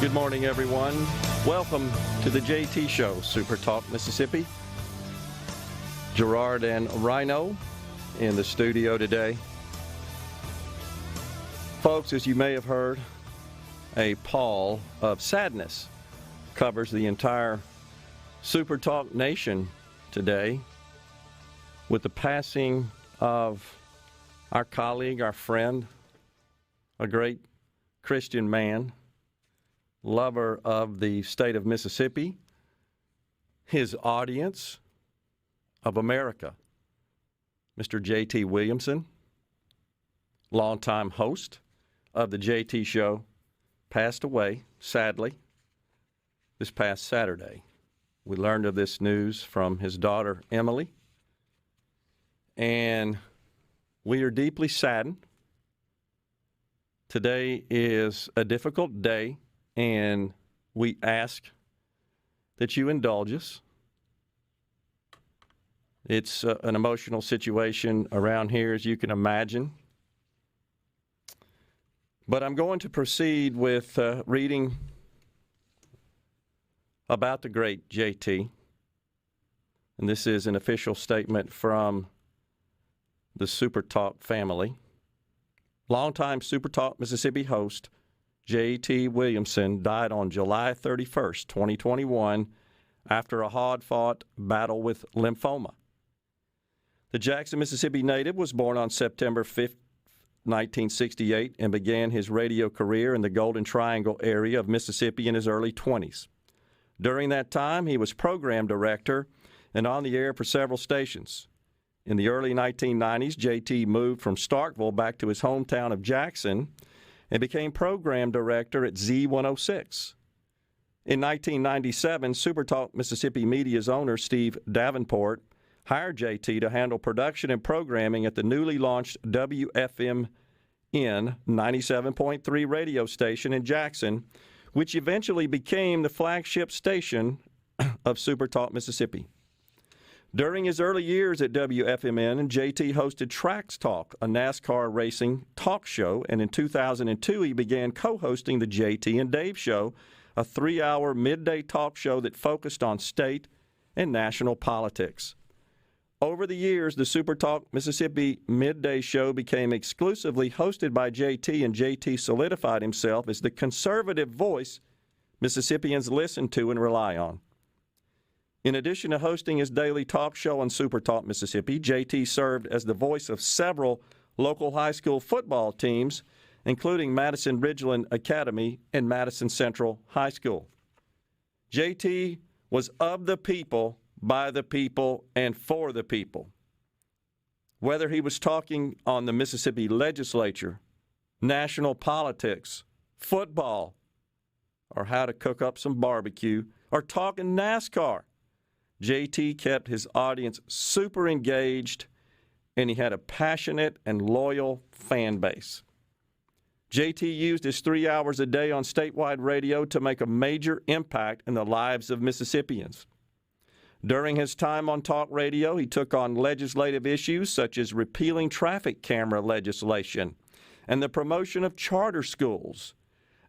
Good morning, everyone. Welcome to the JT Show, SuperTalk, Mississippi. Gerard and Rhino in the studio today. Folks, as you may have heard, a pall of sadness covers the entire SuperTalk nation today with the passing of our colleague, our friend, a great Christian man, lover of the state of Mississippi, his audience of America, Mr. JT Williamson, longtime host of the JT Show, passed away, sadly, this past Saturday. We learned of this news from his daughter, Emily, and we are deeply saddened. Today is a difficult day, and we ask that you indulge us. It's an emotional situation around here, as you can imagine. But I'm going to proceed with reading about the great JT. And this is an official statement from the SuperTalk family. Longtime SuperTalk Mississippi host JT Williamson died on July 31st, 2021, after a hard-fought battle with lymphoma. The Jackson, Mississippi native was born on September 5th, 1968, and began his radio career in the Golden Triangle area of Mississippi in his early 20s. During that time, he was program director and on the air for several stations. In the early 1990s, JT moved from Starkville back to his hometown of Jackson and became program director at Z106. In 1997, SuperTalk Mississippi Media's owner, Steve Davenport, hired JT to handle production and programming at the newly launched WFMN 97.3 radio station in Jackson, which eventually became the flagship station of SuperTalk Mississippi. During his early years at WFMN, JT hosted Tracks Talk, a NASCAR racing talk show, and in 2002 he began co-hosting the JT and Dave Show, a 3-hour midday talk show that focused on state and national politics. Over the years, the SuperTalk Mississippi midday show became exclusively hosted by JT, and JT solidified himself as the conservative voice Mississippians listen to and rely on. In addition to hosting his daily talk show on SuperTalk Mississippi, JT served as the voice of several local high school football teams, including Madison Ridgeland Academy and Madison Central High School. JT was of the people, by the people, and for the people. Whether he was talking on the Mississippi legislature, national politics, football, or how to cook up some barbecue, or talking NASCAR, JT kept his audience super engaged, and he had a passionate and loyal fan base. JT used his 3 hours a day on statewide radio to make a major impact in the lives of Mississippians. During his time on talk radio, he took on legislative issues such as repealing traffic camera legislation and the promotion of charter schools,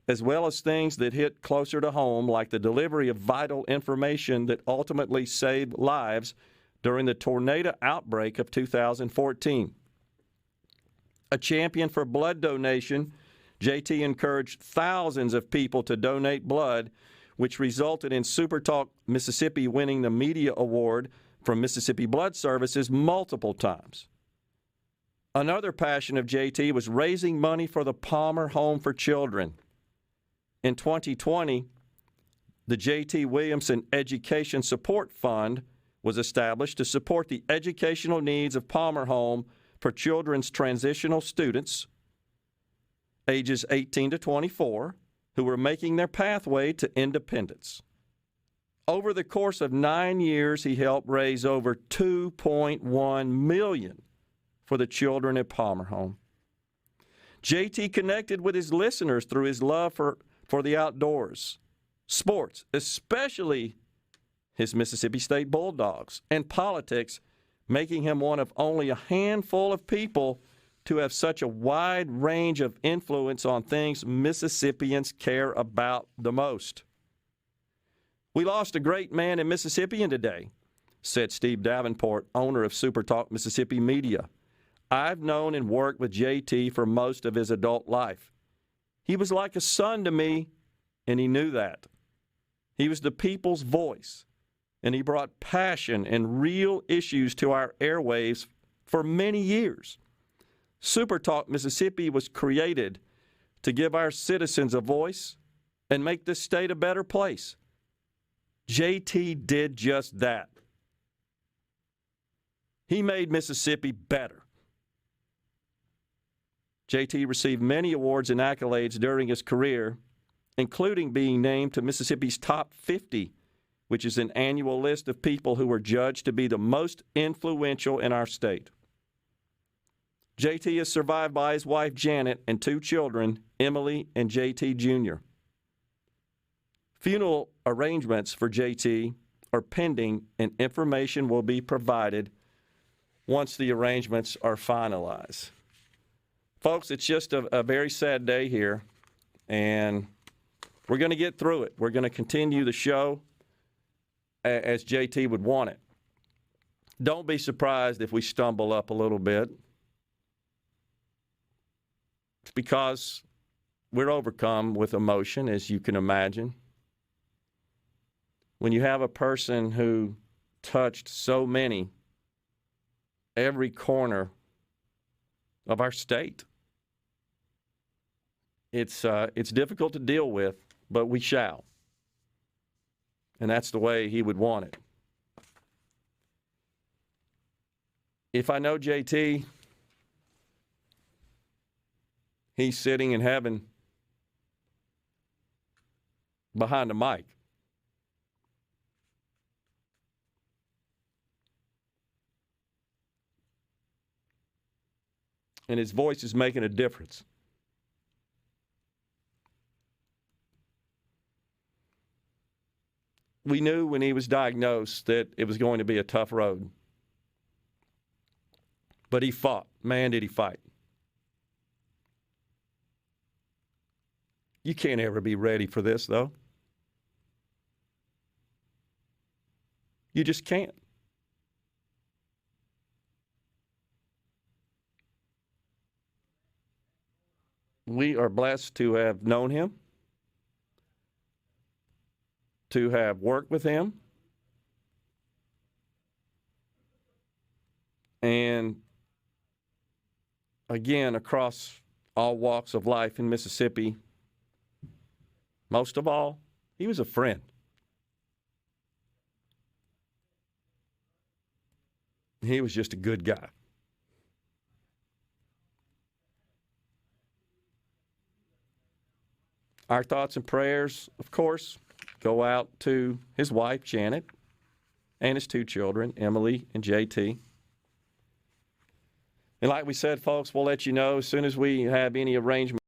as well as things that hit closer to home, like the delivery of vital information that ultimately saved lives during the tornado outbreak of 2014. A champion for blood donation, JT encouraged thousands of people to donate blood, which resulted in SuperTalk Mississippi winning the media award from Mississippi Blood Services multiple times. Another passion of JT was raising money for the Palmer Home for Children. In 2020, the JT Williamson Education Support Fund was established to support the educational needs of Palmer Home for children's transitional students, ages 18 to 24, who were making their pathway to independence. Over the course of 9 years, he helped raise over $2.1 million for the children at Palmer Home. JT connected with his listeners through his love for the outdoors, sports, especially his Mississippi State Bulldogs, and politics, making him one of only a handful of people to have such a wide range of influence on things Mississippians care about the most. We lost a great man in Mississippi today, said Steve Davenport, owner of SuperTalk Mississippi Media. I've known and worked with JT for most of his adult life. He was like a son to me, and he knew that. He was the people's voice, and he brought passion and real issues to our airwaves for many years. SuperTalk Mississippi was created to give our citizens a voice and make this state a better place. JT did just that. He made Mississippi better. JT received many awards and accolades during his career, including being named to Mississippi's Top 50, which is an annual list of people who were judged to be the most influential in our state. JT is survived by his wife, Janet, and 2 children, Emily and JT Jr. Funeral arrangements for JT are pending, and information will be provided once the arrangements are finalized. Folks, it's just a very sad day here, and we're going to get through it. We're going to continue the show as JT would want it. Don't be surprised if we stumble up a little bit. It's because we're overcome with emotion, as you can imagine. When you have a person who touched so many, every corner of our state, it's difficult to deal with, but we shall. And that's the way he would want it. If I know JT, he's sitting in heaven behind the mic. And his voice is making a difference. We knew when he was diagnosed that it was going to be a tough road. But he fought. Man, did he fight. You can't ever be ready for this, though. You just can't. We are blessed to have known him, to have worked with him, and again, across all walks of life in Mississippi, most of all, he was a friend. He was just a good guy. Our thoughts and prayers, of course, go out to his wife, Janet, and his 2 children, Emily and JT. And like we said, folks, we'll let you know as soon as we have any arrangement.